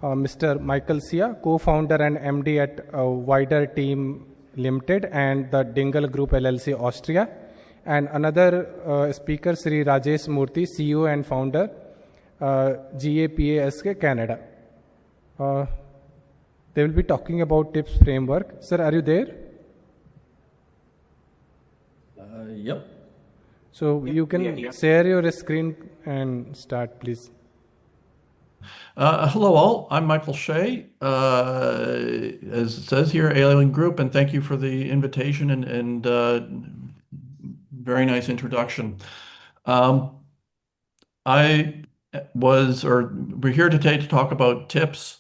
Mr. Michael Sia, co-founder and MD at Wider Team Limited and the Dingle Group LLC, Austria. And another speaker, Shri Rajesh Murthy, CEO and founder, GAPASK, Canada. They will be talking about TIPPSS framework. Sir, are you there? Yep. So you can share your screen and start, please. Hello all, I'm Michael Shea, as it says here, Alien Group, and thank you for the invitation and very nice introduction. We're here today to talk about TIPPSS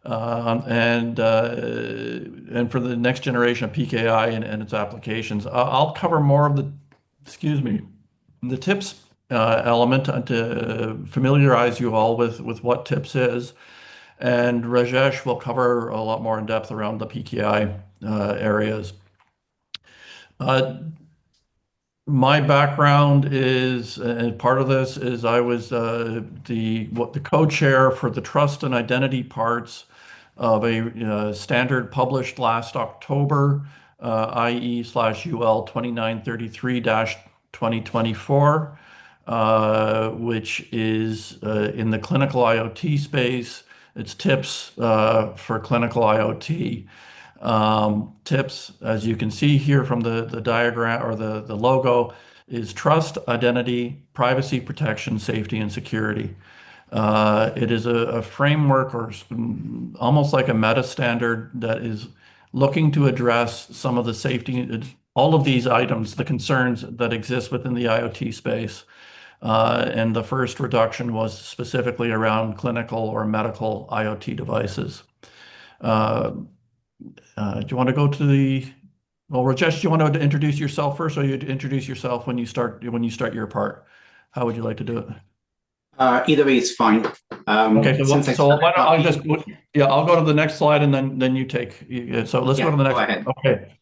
and for the next generation of PKI and its applications. I'll cover more of the, the TIPPSS element to familiarize you all with what TIPPSS is. And Rajesh will cover a lot more in depth around the PKI areas. My background is, and part of this is I was the co-chair for the trust and identity parts of a standard published last October, IE/UL 2933-2024, which is in the clinical IoT space. It's TIPPSS for clinical IoT. TIPPSS, as you can see here from the diagram or the logo, is trust, identity, privacy, protection, safety, and security. It is a framework or almost like a meta standard that is looking to address some of the safety, all of these items, the concerns that exist within the IoT space. And the first reduction was specifically around clinical or medical IoT devices. Do you want to go to well, Rajesh, do you want to introduce yourself first, or you introduce yourself when you start your part? How would you like to do it? Either way is fine. Okay, so why don't I just, I'll go to the next slide and then you take, so let's go to the next. Go ahead. Okay.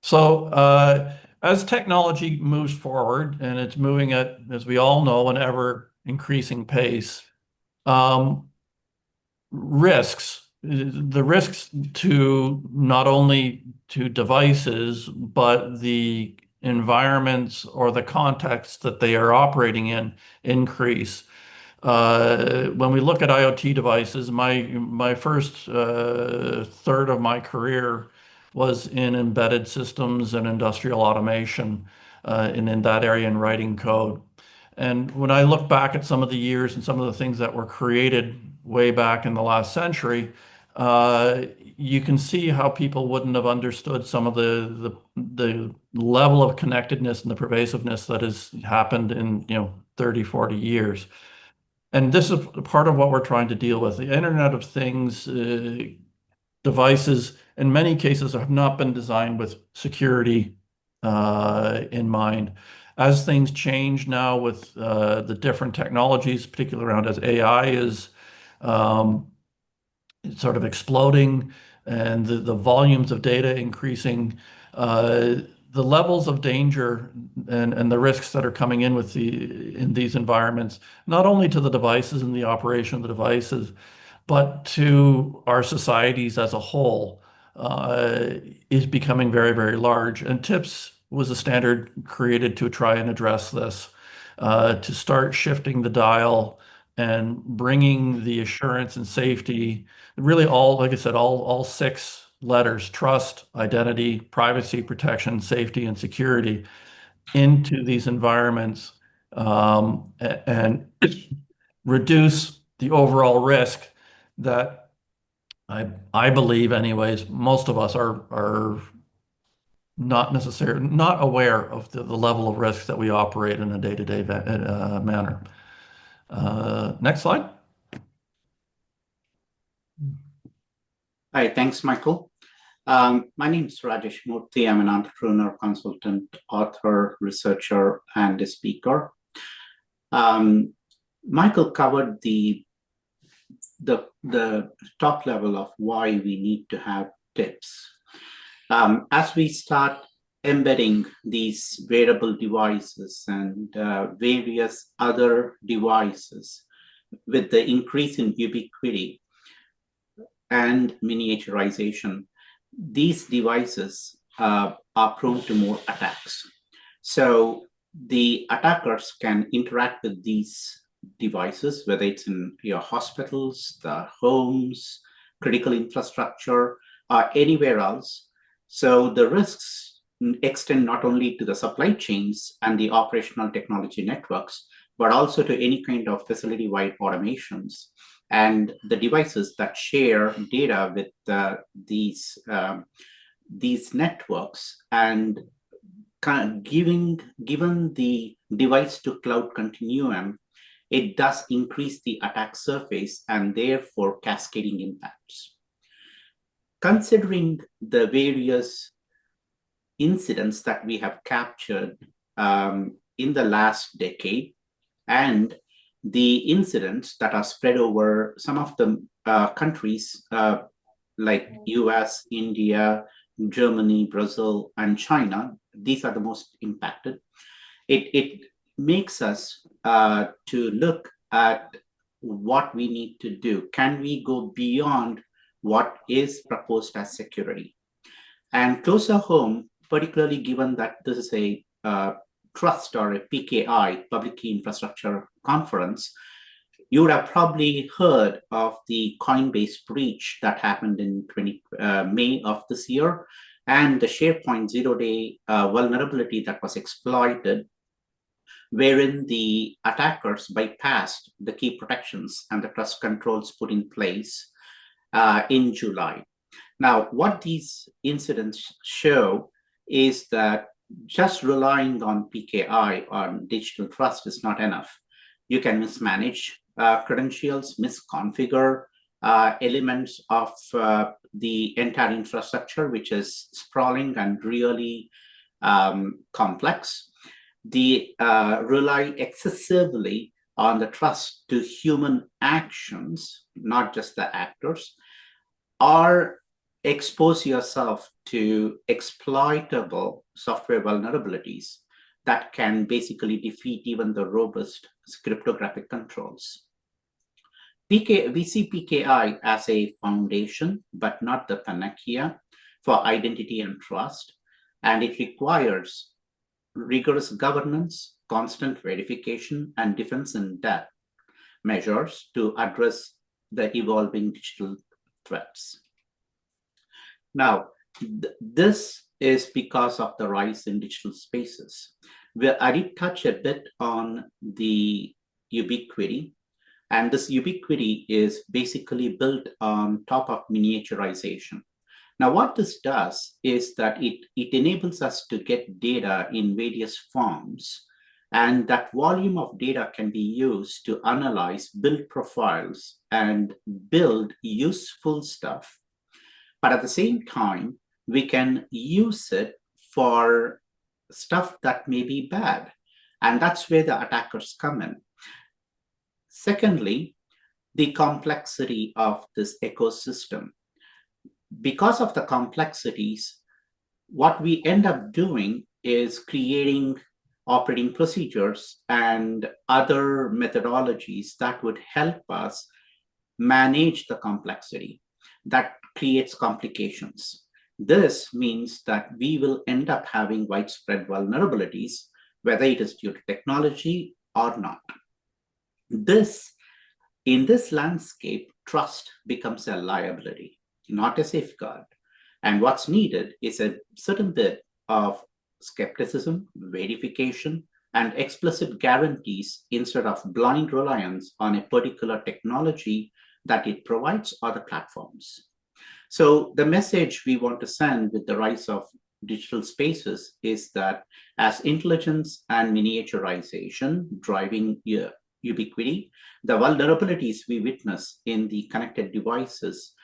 So as technology moves forward, and it's moving at, as we all know, an ever increasing pace, the risks to not only to devices, but the environments or the context that they are operating in increase. When we look at IoT devices, my first third of my career was in embedded systems and industrial automation, in that area in writing code. And when I look back at some of the years and some of the things that were created way back in the last century, you can see how people wouldn't have understood some of the level of connectedness and the pervasiveness that has happened in 30, 40 years. And this is part of what we're trying to deal with. The Internet of Things devices, in many cases, have not been designed with security in mind. As things change now with the different technologies, particularly around as AI is sort of exploding and the volumes of data increasing, the levels of danger and the risks that are coming in in these environments, not only to the devices and the operation of the devices, but to our societies as a whole, is becoming very, very large. And TIPPSS was a standard created to try and address this, to start shifting the dial and bringing the assurance and safety, really all, like I said, all 6 letters, trust, identity, privacy, protection, safety, and security, into these environments, and reduce the overall risk that I believe anyways, most of us are not aware of the level of risk that we operate in a day-to-day manner. Next slide. Hi, thanks, Michael. My name is Rajesh Murthy. I'm an entrepreneur, consultant, author, researcher, and a speaker. Michael covered the top level of why we need to have TIPPSS. As we start embedding these wearable devices and various other devices with the increase in ubiquity, and miniaturization, these devices are prone to more attacks. So the attackers can interact with these devices, whether it's in your hospitals, the homes, critical infrastructure, or anywhere else. So the risks extend not only to the supply chains and the operational technology networks, but also to any kind of facility-wide automations and the devices that share data with these networks. And kind of given the device to cloud continuum, it does increase the attack surface and therefore cascading impacts. Considering the various incidents that we have captured in the last decade and the incidents that are spread over some of the countries like US, India, Germany, Brazil, and China, these are the most impacted. It makes us to look at what we need to do. Can we go beyond what is proposed as security? And closer home, particularly given that this is a trust or a PKI, Public Key Infrastructure Conference, you would have probably heard of the Coinbase breach that happened in May of this year, and the SharePoint zero-day vulnerability that was exploited, wherein the attackers bypassed the key protections and the trust controls put in place in July. Now, what these incidents show is that just relying on PKI, on digital trust, is not enough. You can mismanage credentials, misconfigure elements of the entire infrastructure, which is sprawling and really complex. They rely excessively on the trust to human actions, not just the actors, or expose yourself to exploitable software vulnerabilities that can basically defeat even the robust cryptographic controls. We see PKI as a foundation, but not the panacea for identity and trust, and it requires rigorous governance, constant verification, and defense in depth measures to address the evolving digital threats. Now, this is because of the rise in digital spaces. I did touch a bit on the ubiquity, and this ubiquity is basically built on top of miniaturization. Now, what this does is that it enables us to get data in various forms, and that volume of data can be used to analyze, build profiles, and build useful stuff. But at the same time, we can use it for stuff that may be bad, and that's where the attackers come in. Secondly, the complexity of this ecosystem. Because of the complexities, what we end up doing is creating operating procedures and other methodologies that would help us manage the complexity. That creates complications. This means that we will end up having widespread vulnerabilities, whether it is due to technology or not. In this landscape, trust becomes a liability, not a safeguard. And what's needed is a certain bit of skepticism, verification, and explicit guarantees instead of blind reliance on a particular technology that it provides or the platforms. So the message we want to send with the rise of digital spaces is that as intelligence and miniaturization driving ubiquity, the vulnerabilities we witness in the connected devices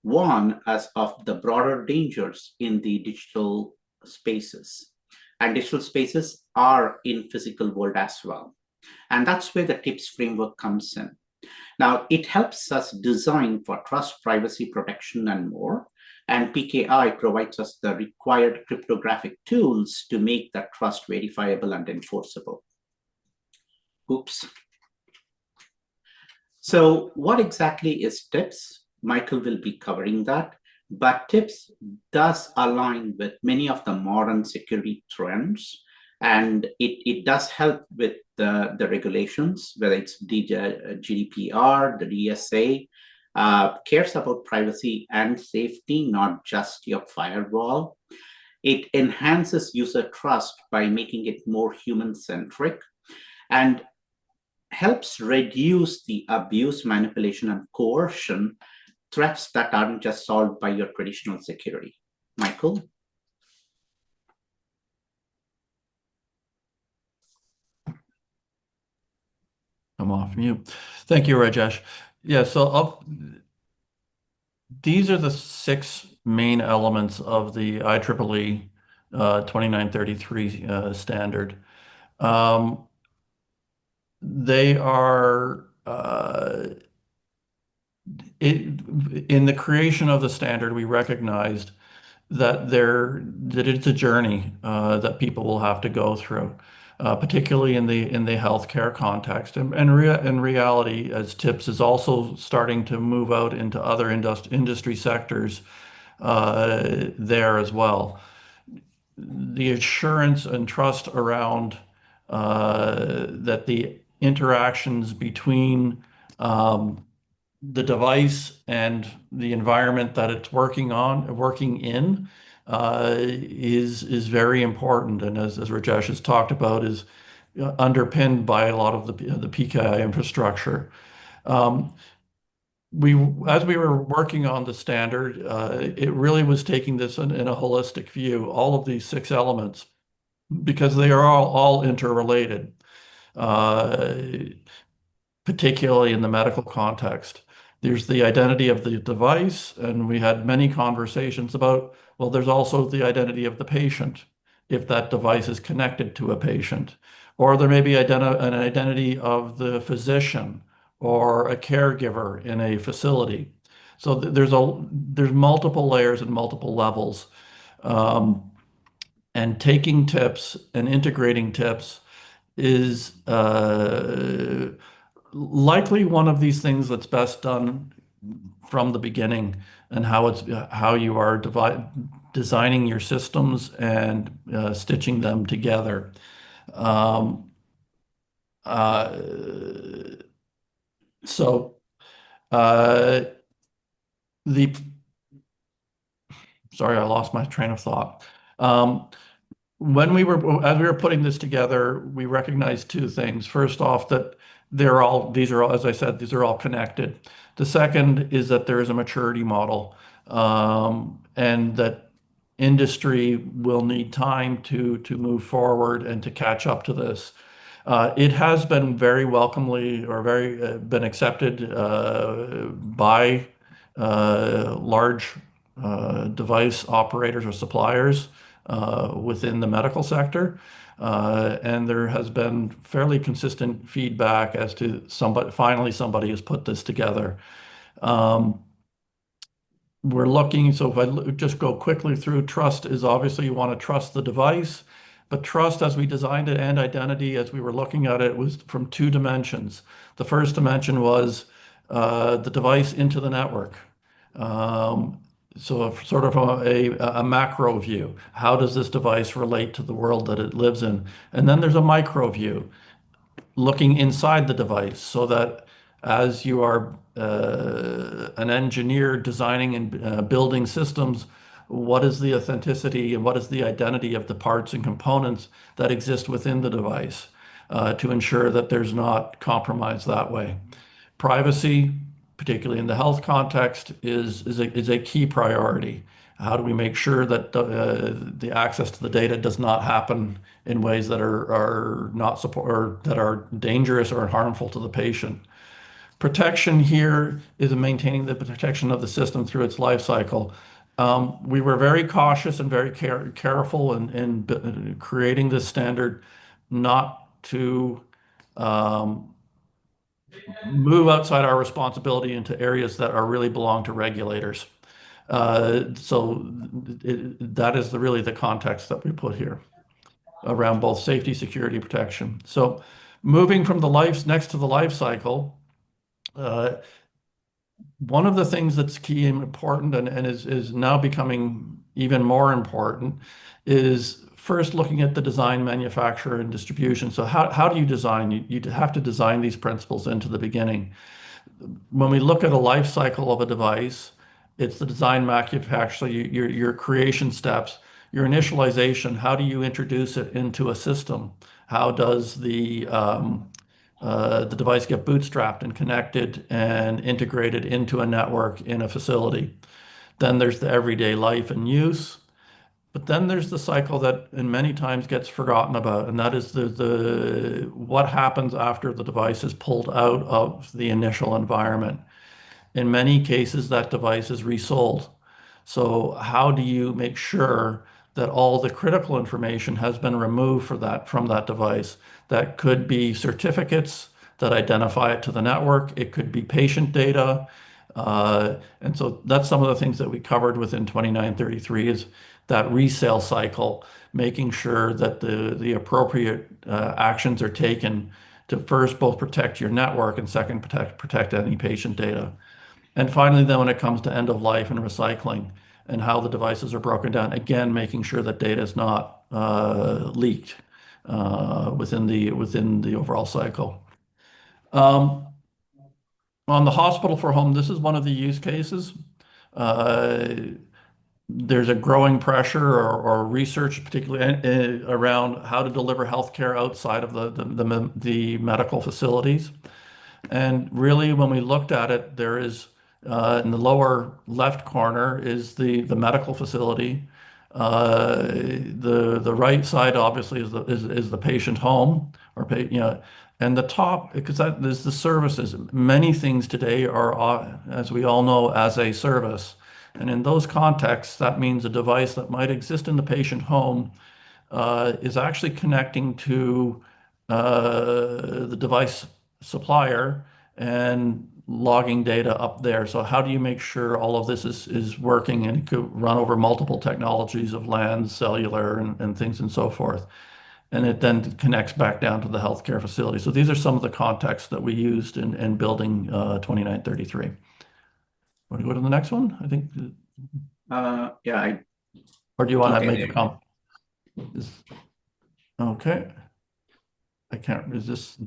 warn us of the broader dangers in the digital spaces. And digital spaces are in physical world as well. And that's where the TIPPSS framework comes in. Now, it helps us design for trust, privacy, protection, and more. And PKI provides us the required cryptographic tools to make that trust verifiable and enforceable. Oops. So what exactly is TIPPSS? Michael will be covering that. But TIPPSS does align with many of the modern security trends, and it does help with the regulations, whether it's GDPR, the DSA, cares about privacy and safety, not just your firewall. It enhances user trust by making it more human-centric and helps reduce the abuse, manipulation, and coercion threats that aren't just solved by your traditional security. Michael? I'm off mute. Thank you, Rajesh. Yeah, so these are the 6 main elements of the IEEE 2933 standard. They are in the creation of the standard, we recognized that it's a journey that people will have to go through, particularly in the healthcare context. And in reality, as TIPPSS is also starting to move out into other industry sectors there as well. The assurance and trust around that the interactions between the device and the environment that it's working in is very important, and as Rajesh has talked about, is underpinned by a lot of the PKI infrastructure. As we were working on the standard, it really was taking this in a holistic view, all of these 6 elements, because they are all interrelated, particularly in the medical context. There's the identity of the device, and we had many conversations about, well, there's also the identity of the patient, if that device is connected to a patient. Or there may be an identity of the physician or a caregiver in a facility. So there's multiple layers and multiple levels. And taking TIPPSS and integrating TIPPSS is likely one of these things that's best done from the beginning, and how you are designing your systems and stitching them together. So sorry, I lost my train of thought. As we were putting this together, we recognized 2 things. First off, that as I said, these are all connected. The second is that there is a maturity model, and that industry will need time to move forward and to catch up to this. It has been very welcomely been accepted by large device operators or suppliers within the medical sector. And there has been fairly consistent feedback as to finally somebody has put this together. We're looking, so if I just go quickly through, trust is obviously you want to trust the device, but trust as we designed it and identity as we were looking at it was from 2 dimensions. The first dimension was the device into the network. So sort of a macro view. How does this device relate to the world that it lives in? And then there's a micro view, looking inside the device, so that as you are an engineer designing and building systems, what is the authenticity and what is the identity of the parts and components that exist within the device to ensure that there's not compromise that way. Privacy, particularly in the health context, is a key priority. How do we make sure that the access to the data does not happen in ways that are not or that are dangerous or harmful to the patient? Protection here is maintaining the protection of the system through its life cycle. We were very cautious and very careful in creating this standard not to move outside our responsibility into areas that are really belong to regulators. So that is really the context that we put here around both safety, security, protection. So moving from next to the life cycle, One of the things that's key and important and is now becoming even more important is first looking at the design, manufacture, and distribution. So how do you design? You have to design these principles into the beginning. When we look at a life cycle of a device, it's the design, manufacture, so your creation steps, your initialization. How do you introduce it into a system? How does the device get bootstrapped and connected and integrated into a network in a facility? Then there's the everyday life and use. But then there's the cycle that in many times gets forgotten about, and that is the what happens after the device is pulled out of the initial environment. In many cases, that device is resold. So how do you make sure that all the critical information has been removed from that device? That could be certificates that identify it to the network. It could be patient data. And so that's some of the things that we covered within 2933 is that resale cycle, making sure that the appropriate actions are taken to first both protect your network and second protect any patient data. And finally, then when it comes to end of life and recycling and how the devices are broken down, again, making sure that data is not leaked within the overall cycle. On the hospital for home, this is one of the use cases. Uh, there's a growing pressure or research, particularly around how to deliver healthcare outside of the medical facilities. And really, when we looked at it, there is in the lower left corner is the medical facility. The right side obviously is the patient home and the top because that is the services. Many things today are as we all know as a service, and in those contexts, that means a device that might exist in the patient home is actually connecting to the device supplier and logging data up there. So how do you make sure all of this is working and it could run over multiple technologies of land, cellular, and things and so forth? And it then connects back down to the healthcare facility. So these are some of the contexts that we used in building 2933. Want to go to the next one? I think. Yeah. Or do you want to Okay. make a comment? Okay. I can't resist.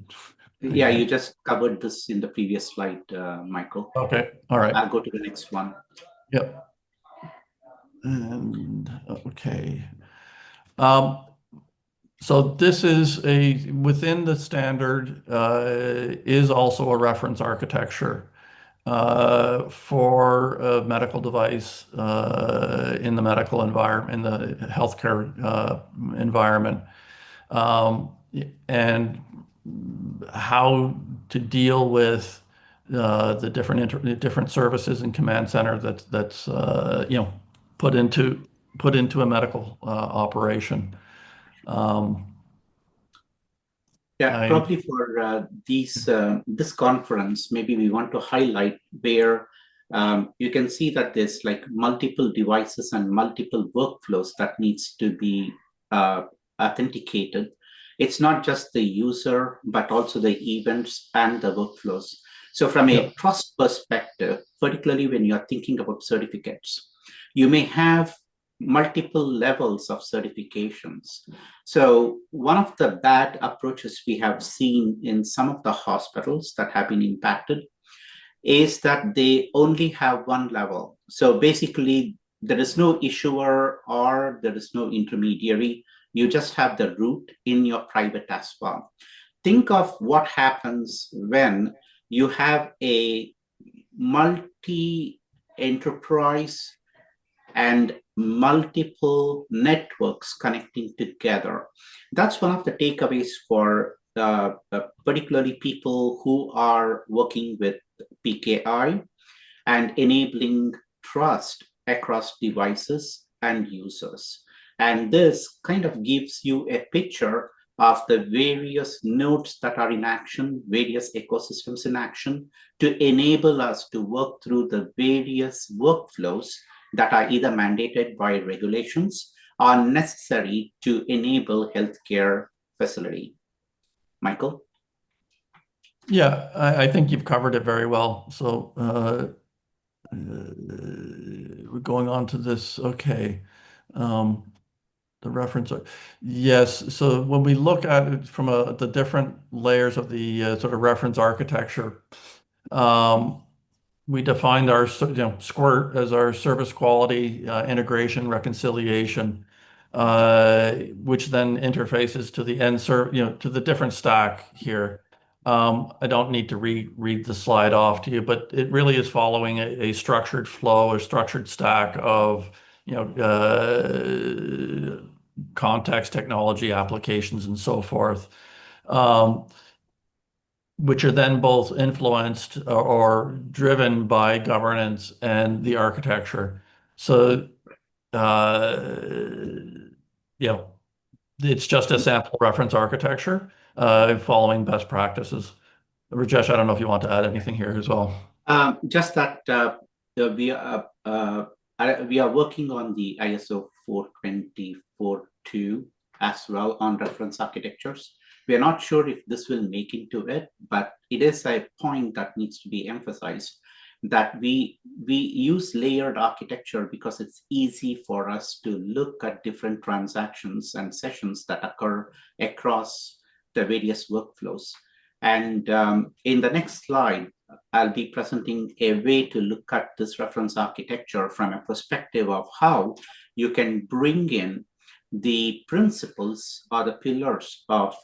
Yeah, you just covered this in the previous slide, Michael. Okay. All right. I'll go to the next one. Yep. And okay. So this is within the standard is also a reference architecture for a medical device in the medical environment, in the healthcare environment, and how to deal with the different services and command center that's put into a medical operation. Yeah, probably for this conference, maybe we want to highlight where you can see that there's like multiple devices and multiple workflows that needs to be authenticated. It's not just the user, but also the events and the workflows. So from a trust perspective, particularly when you're thinking about certificates, you may have multiple levels of certifications. So one of the bad approaches we have seen in some of the hospitals that have been impacted is that they only have one level. So basically, there is no issuer or there is no intermediary. You just have the root in your private as well. Think of what happens when you have a multi-enterprise and multiple networks connecting together. That's one of the takeaways for particularly people who are working with PKI and enabling trust across devices and users. And this kind of gives you a picture of the various nodes that are in action, various ecosystems in action, to enable us to work through the various workflows that are either mandated by regulations or necessary to enable healthcare facility. Michael? Yeah, I think you've covered it very well. So we're going on to this. Okay. The reference. Yes. So when we look at it from the different layers of the sort of reference architecture, we defined our SQUIRT as our service quality integration reconciliation, which then interfaces to the end to the different stack here. I don't need to read the slide off to you, but it really is following a structured flow, a structured stack of context, technology, applications, and so forth. Which are then both influenced or driven by governance and the architecture. So, it's just a sample reference architecture following best practices. Rajesh, I don't know if you want to add anything here as well. Just that we are working on the ISO 424.2 as well on reference architectures. We are not sure if this will make into it, but it is a point that needs to be emphasized that we use layered architecture because it's easy for us to look at different transactions and sessions that occur across the various workflows. And in the next slide, I'll be presenting a way to look at this reference architecture from a perspective of how you can bring in the principles or the pillars of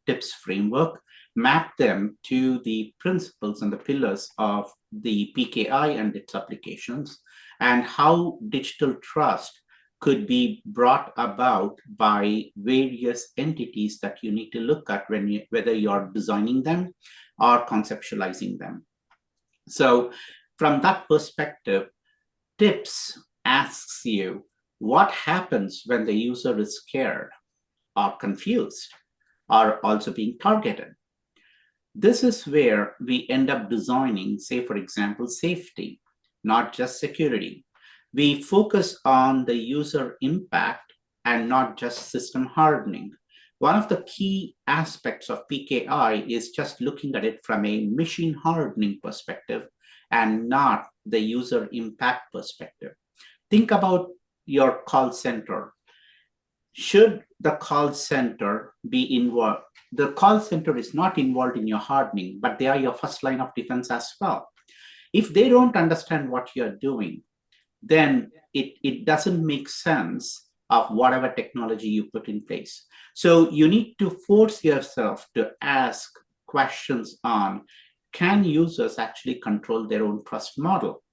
TIPPSS framework, map them to the principles and the pillars of the PKI and its applications, and how digital trust could be brought about by various entities that you need to look at whether you're designing them or conceptualizing them. So from that perspective, TIPPSS asks you, what happens when the user is scared or confused or also being targeted? This is where we end up designing, say, for example, safety, not just security. We focus on the user impact and not just system hardening. One of the key aspects of PKI is just looking at it from a machine hardening perspective and not the user impact perspective. Think about your call center. Should the call center be involved? The call center is not involved in your hardening, but they are your first line of defense as well. If they don't understand what you're doing, then it doesn't make sense of whatever technology you put in place. So you need to force yourself to ask questions on, can users actually control their own trust model?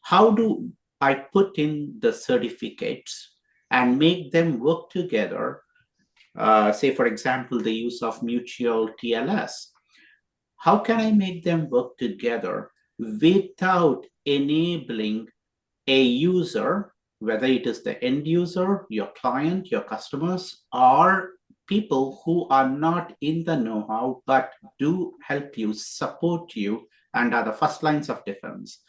How do I put in the certificates and make them work together? Say, for example, the use of mutual TLS. How can I make them work together without enabling a user, whether it is the end user, your client, your customers, or people who are not in the know-how, but do help you, support you, and are the first lines of defense?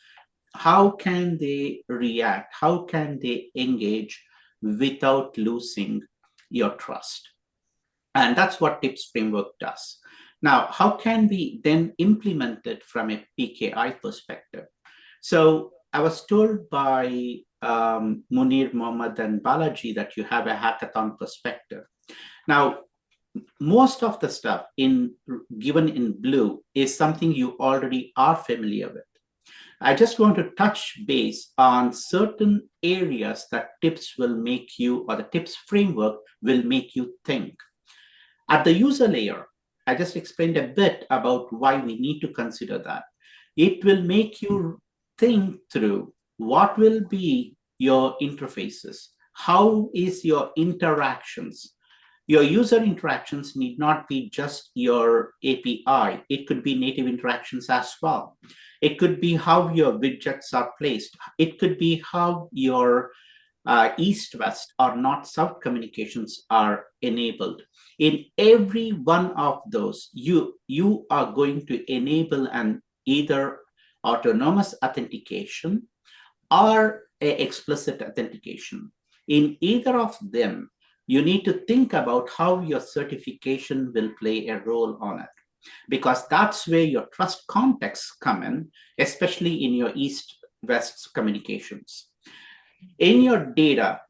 How can they react? How can they engage without losing your trust? And that's what TIPPSS framework does. Now, how can we then implement it from a PKI perspective? So I was told by Munir, Mohammed, and Balaji that you have a hackathon perspective. Now, most of the stuff given in blue is something you already are familiar with. I just want to touch base on certain areas that TIPPSS will make you, or the TIPPSS framework will make you think. At the user layer, I just explained a bit about why we need to consider that. It will make you think through what will be your interfaces. How is your interactions? Your user interactions need not be just your API. It could be native interactions as well. It could be how your widgets are placed. It could be how your east-west or north-south communications are enabled. In every one of those, you are going to enable an either autonomous authentication or explicit authentication. In either of them, you need to think about how your certification will play a role on it, because that's where your trust contexts come in, especially in your West's communications. In your data,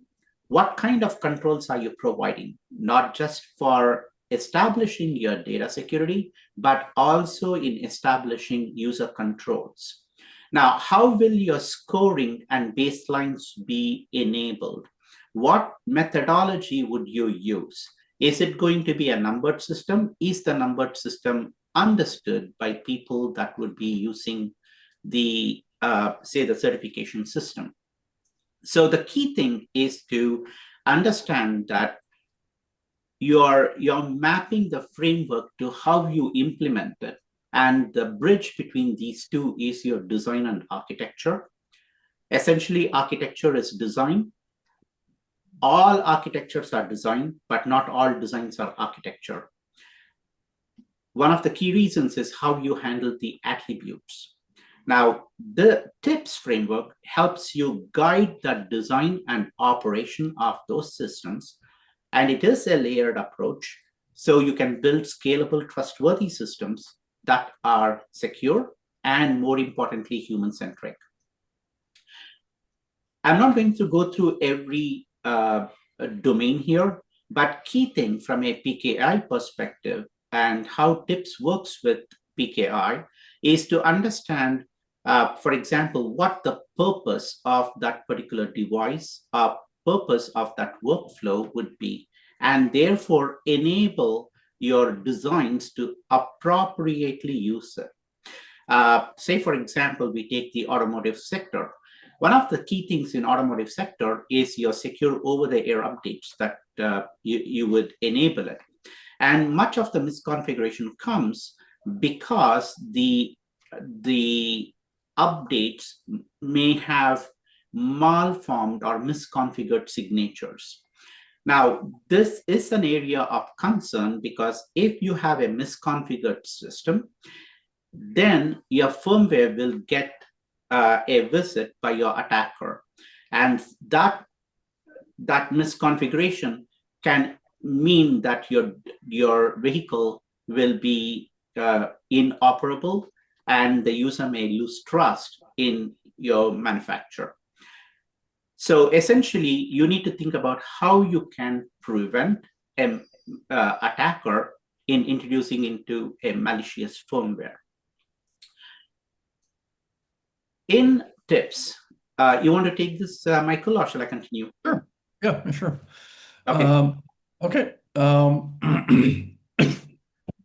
what kind of controls are you providing? Not just for establishing your data security, but also in establishing user controls. Now, how will your scoring and baselines be enabled? What methodology would you use? Is it going to be a numbered system? Is the numbered system understood by people that would be using the, say, the certification system? So the key thing is to understand that you're mapping the framework to how you implement it. And the bridge between these two is your design and architecture. Essentially, architecture is design. All architectures are design, but not all designs are architecture. One of the key reasons is how you handle the attributes. Now, the TIPPSS framework helps you guide the design and operation of those systems, and it is a layered approach, so you can build scalable, trustworthy systems that are secure and, more importantly, human-centric. I'm not going to go through every domain here, but key thing from a PKI perspective and how TIPPSS works with PKI is to understand, for example, what the purpose of that particular device, purpose of that workflow would be, and therefore enable your designs to appropriately use it. Say, for example, we take the automotive sector. One of the key things in automotive sector is your secure over-the-air updates that you would enable it. And much of the misconfiguration comes because the updates may have malformed or misconfigured signatures. Now, this is an area of concern because if you have a misconfigured system, then your firmware will get a visit by your attacker. And that misconfiguration can mean that your vehicle will be inoperable and the user may lose trust in your manufacturer. So essentially, you need to think about how you can prevent an attacker in introducing into a malicious firmware. In TIPPSS, you want to take this, Michael, or shall I continue? Sure. Yeah, sure. Okay. Okay.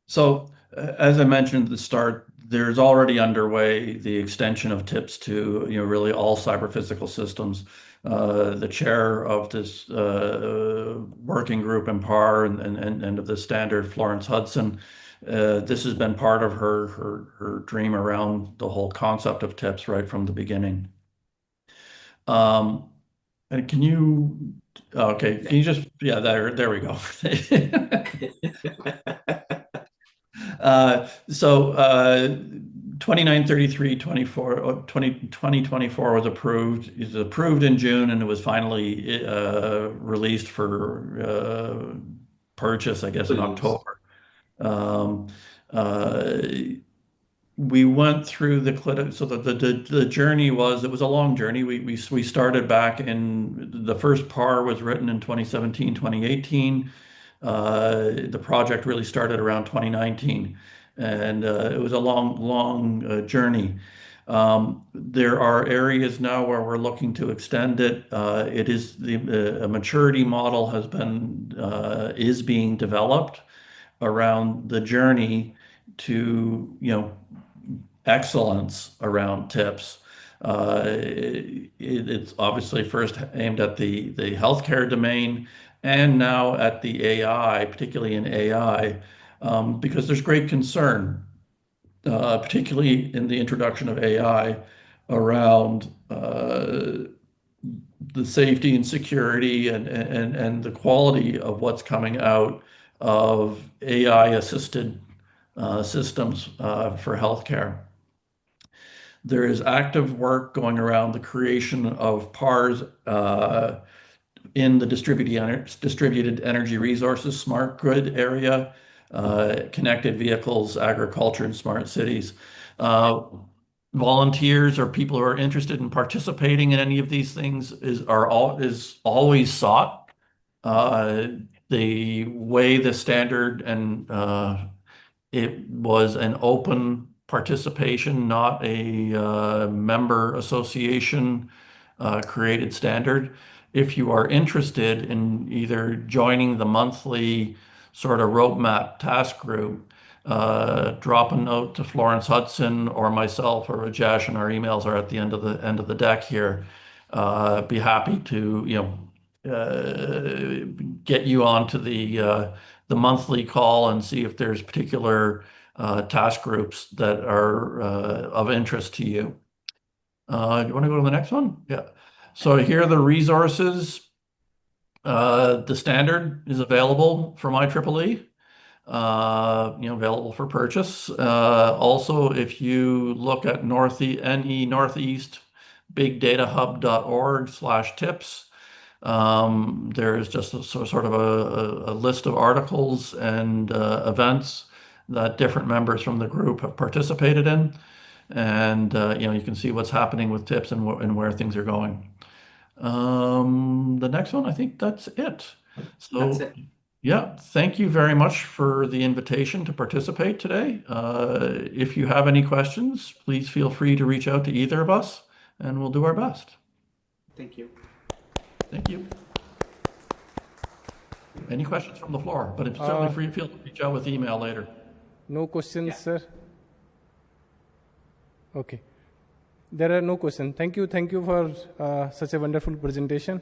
So as I mentioned at the start, there's already underway the extension of TIPPSS to really all cyber-physical systems. The chair of this working group in PAR and of the standard, Florence Hudson, this has been part of her dream around the whole concept of TIPPSS right from the beginning. And can you just, yeah, there we go. So 2024 was approved. It was approved in June, and it was finally released for purchase, I guess, in October. We went through so the journey it was a long journey. We started back the first PAR was written in 2017, 2018. The project really started around 2019, and it was a long journey. There are areas now where we're looking to extend it. It is a maturity model is being developed around the journey to excellence around TIPPSS. It's obviously first aimed at the healthcare domain, and now at the AI, particularly in AI, because there's great concern, particularly in the introduction of AI, around the safety and security and the quality of what's coming out of AI-assisted systems for healthcare. There is active work going around the creation of PARs in the distributed energy resources smart grid area, connected vehicles, agriculture, and smart cities. volunteers or people who are interested in participating in any of these things is always sought. The way the standard and it was an open participation, not a member association created standard. If you are interested in either joining the monthly sort of roadmap task group, drop a note to Florence Hudson or myself or Rajesh, and our emails are at the end of the deck here. Be happy to get you onto the monthly call and see if there's particular task groups that are of interest to you. Do you want to go to the next one? Yeah. So here are the resources. The standard is available from IEEE, available for purchase. Also, if you look at NE Northeast bigdatahub.org/tips, there's just a sort of a list of articles and events that different members from the group have participated in. And you can see what's happening with TIPPSS and where things are going. The next one, I think that's it. So, That's it. yeah, thank you very much for the invitation to participate today. If you have any questions, please feel free to reach out to either of us, and we'll do our best. Thank you. Thank you. Any questions from the floor? But it's certainly free to reach out with email later. No questions, sir. Okay. There are no questions. Thank you for such a wonderful presentation.